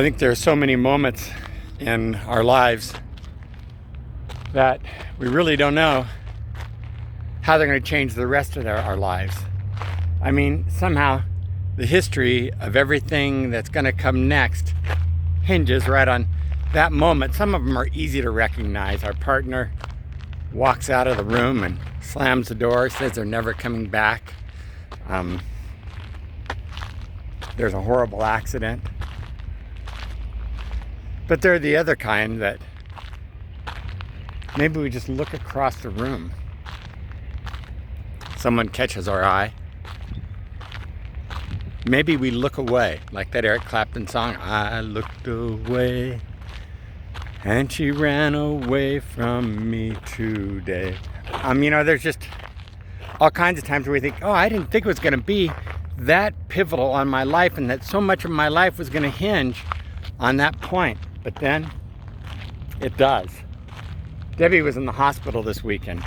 I think there are so many moments in our lives that we really don't know how they're going to change the rest of our lives. I mean, somehow the history of everything that's going to come next hinges right on that moment. Some of them are easy to recognize. Our partner walks out of the room and slams the door, says they're never coming back. There's a horrible accident. But they're the other kind that maybe we just look across the room. Someone catches our eye. Maybe we look away, like that Eric Clapton song, I looked away and she ran away from me today. There's just all kinds of times where we think, oh, I didn't think it was going to be that pivotal on my life and that so much of my life was going to hinge on that point. But then it does. Debbie was in the hospital this weekend.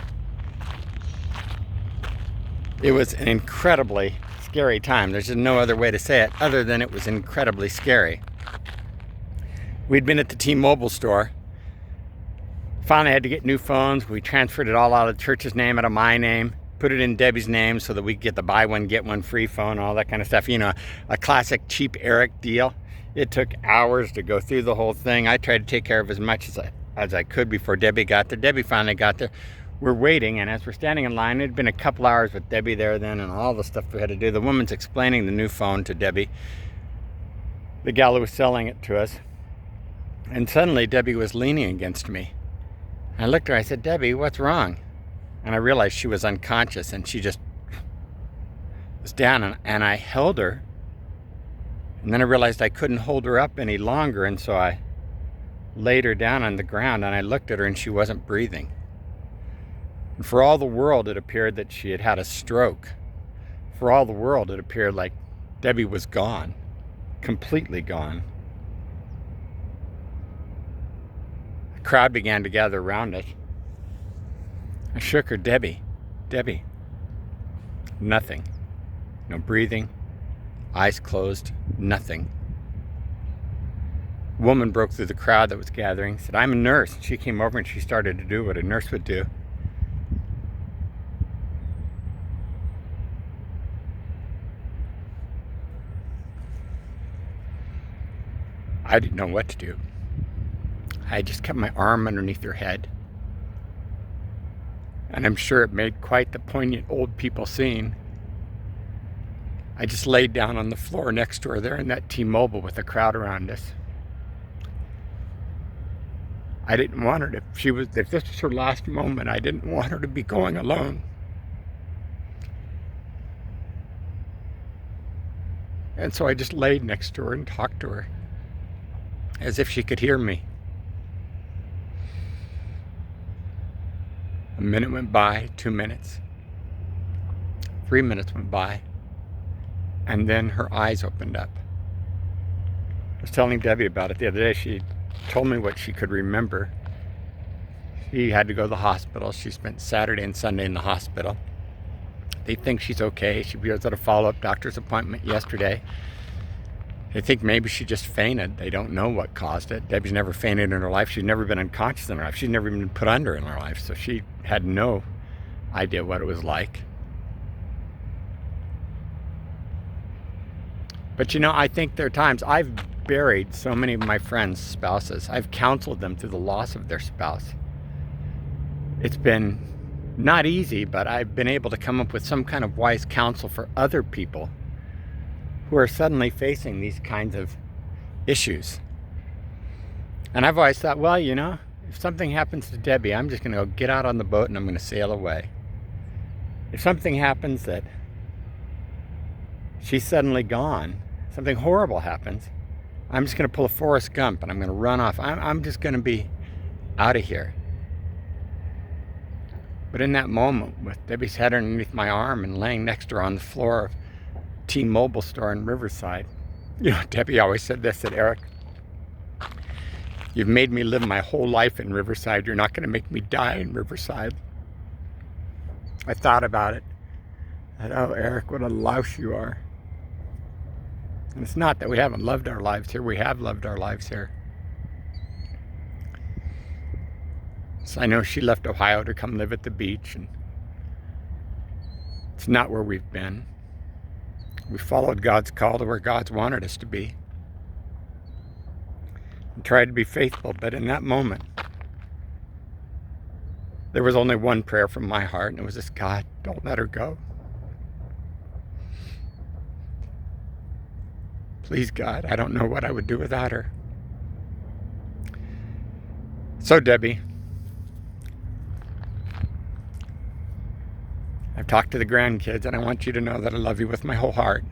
It was an incredibly scary time. There's just no other way to say it other than it was incredibly scary. We'd been at the T-Mobile store. Finally had to get new phones. We transferred it all out of the church's name, out of my name, put it in Debbie's name so that we could get the buy one, get one free phone, all that kind of stuff. A classic cheap Eric deal. It took hours to go through the whole thing. I tried to take care of as much as I could before Debbie got there. Debbie finally got there. We're waiting, and as we're standing in line, it had been a couple hours with Debbie there then and all the stuff we had to do. The woman's explaining the new phone to Debbie, the gal who was selling it to us. And suddenly Debbie was leaning against me. I looked at her, I said, Debbie, what's wrong? And I realized she was unconscious and she just was down, and I held her. And then I realized I couldn't hold her up any longer, and so I laid her down on the ground and I looked at her and she wasn't breathing. And for all the world, it appeared that she had had a stroke. For all the world, it appeared like Debbie was gone, completely gone. The crowd began to gather around us. I shook her, Debbie, nothing. No breathing, eyes closed, nothing. A woman broke through the crowd that was gathering, said, I'm a nurse. She came over and she started to do what a nurse would do. I didn't know what to do. I just kept my arm underneath her head. And I'm sure it made quite the poignant old people scene. I just laid down on the floor next to her there in that T-Mobile with the crowd around us. I didn't want her to, if this was her last moment, I didn't want her to be going alone. And so I just laid next to her and talked to her as if she could hear me. A minute went by, 2 minutes. 3 minutes went by. And then her eyes opened up. I was telling Debbie about it the other day. She told me what she could remember. She had to go to the hospital. She spent Saturday and Sunday in the hospital. They think she's okay. She was at a follow-up doctor's appointment yesterday. They think maybe she just fainted. They don't know what caused it. Debbie's never fainted in her life. She's never been unconscious in her life. She's never even been put under in her life. So she had no idea what it was like. But I think there are times I've buried so many of my friends' spouses. I've counseled them through the loss of their spouse. It's been not easy, but I've been able to come up with some kind of wise counsel for other people who are suddenly facing these kinds of issues. And I've always thought, well, if something happens to Debbie, I'm just going to go get out on the boat and I'm going to sail away. If something happens that she's suddenly gone, something horrible happens, I'm just going to pull a Forrest Gump and I'm going to run off. I'm just going to be out of here. But in that moment, with Debbie's head underneath my arm and laying next to her on the floor of T-Mobile store in Riverside, Debbie always said this, said, Eric, you've made me live my whole life in Riverside. You're not going to make me die in Riverside. I thought about it. I thought, oh, Eric, what a louse you are. And it's not that we haven't loved our lives here. We have loved our lives here. So I know she left Ohio to come live at the beach, and it's not where we've been. We followed God's call to where God's wanted us to be and tried to be faithful. But in that moment, there was only one prayer from my heart, and it was this: God, don't let her go. Please, God, I don't know what I would do without her. So, Debbie, I've talked to the grandkids, and I want you to know that I love you with my whole heart.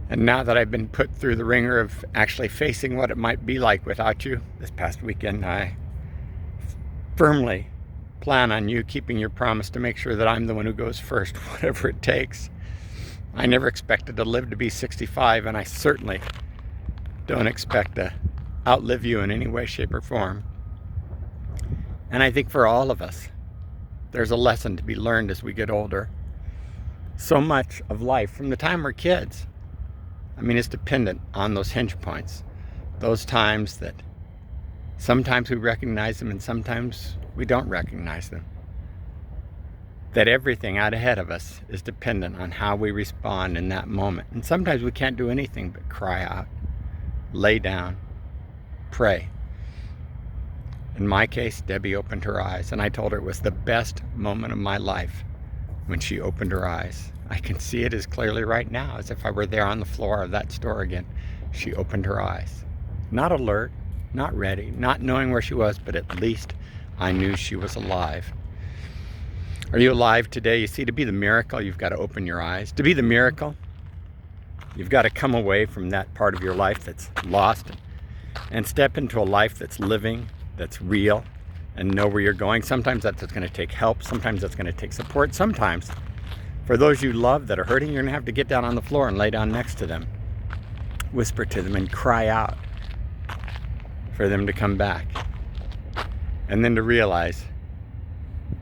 And now that I've been put through the ringer of actually facing what it might be like without you this past weekend, I firmly plan on you keeping your promise to make sure that I'm the one who goes first, whatever it takes. I never expected to live to be 65, and I certainly don't expect to outlive you in any way, shape, or form. And I think for all of us, there's a lesson to be learned as we get older. So much of life, from the time we're kids, is dependent on those hinge points. Those times that sometimes we recognize them and sometimes we don't recognize them. That everything out ahead of us is dependent on how we respond in that moment. And sometimes we can't do anything but cry out, lay down, pray. In my case, Debbie opened her eyes, and I told her it was the best moment of my life when she opened her eyes. I can see it as clearly right now as if I were there on the floor of that store again. She opened her eyes. Not alert, not ready, not knowing where she was, but at least I knew she was alive. Are you alive today? You see, to be the miracle, you've got to open your eyes. To be the miracle, you've got to come away from that part of your life that's lost and step into a life that's living, that's real, and know where you're going. Sometimes that's going to take help. Sometimes that's going to take support. Sometimes, for those you love that are hurting, you're going to have to get down on the floor and lay down next to them, whisper to them, and cry out for them to come back. And then to realize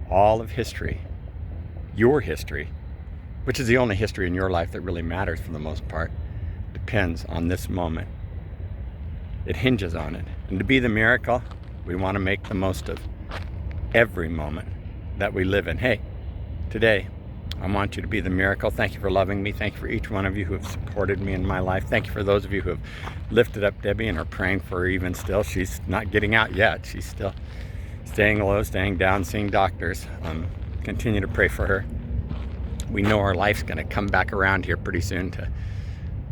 all of history, your history, which is the only history in your life that really matters for the most part, depends on this moment. It hinges on it. And to be the miracle, we want to make the most of every moment that we live in. Hey, today, I want you to be the miracle. Thank you for loving me. Thank you for each one of you who have supported me in my life. Thank you for those of you who have lifted up Debbie and are praying for her even still. She's not getting out yet. She's still staying low, staying down, seeing doctors. Continue to pray for her. We know our life's going to come back around here pretty soon to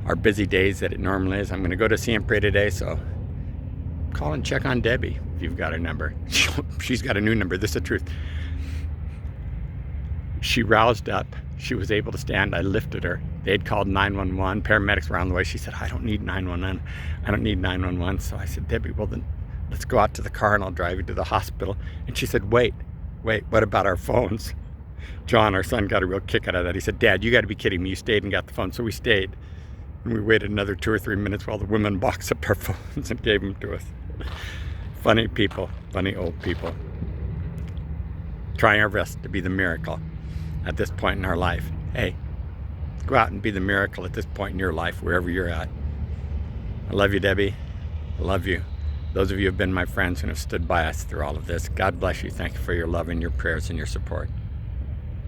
our busy days that it normally is. I'm going to go to Siempre today, so call and check on Debbie if you've got her number. She's got a new number. This is the truth. She roused up. She was able to stand. I lifted her. They had called 911. Paramedics were on the way. She said, I don't need 911. I don't need 911. So I said, Debbie, well then, let's go out to the car and I'll drive you to the hospital. And she said, wait, what about our phones? John, our son, got a real kick out of that. He said, Dad, you got to be kidding me. You stayed and got the phone. So we stayed. And we waited another 2 or 3 minutes while the women boxed up our phones and gave them to us. Funny people, funny old people. Trying our best to be the miracle at this point in our life. Hey, go out and be the miracle at this point in your life, wherever you're at. I love you, Debbie. I love you. Those of you who have been my friends and have stood by us through all of this, God bless you. Thank you for your love and your prayers and your support.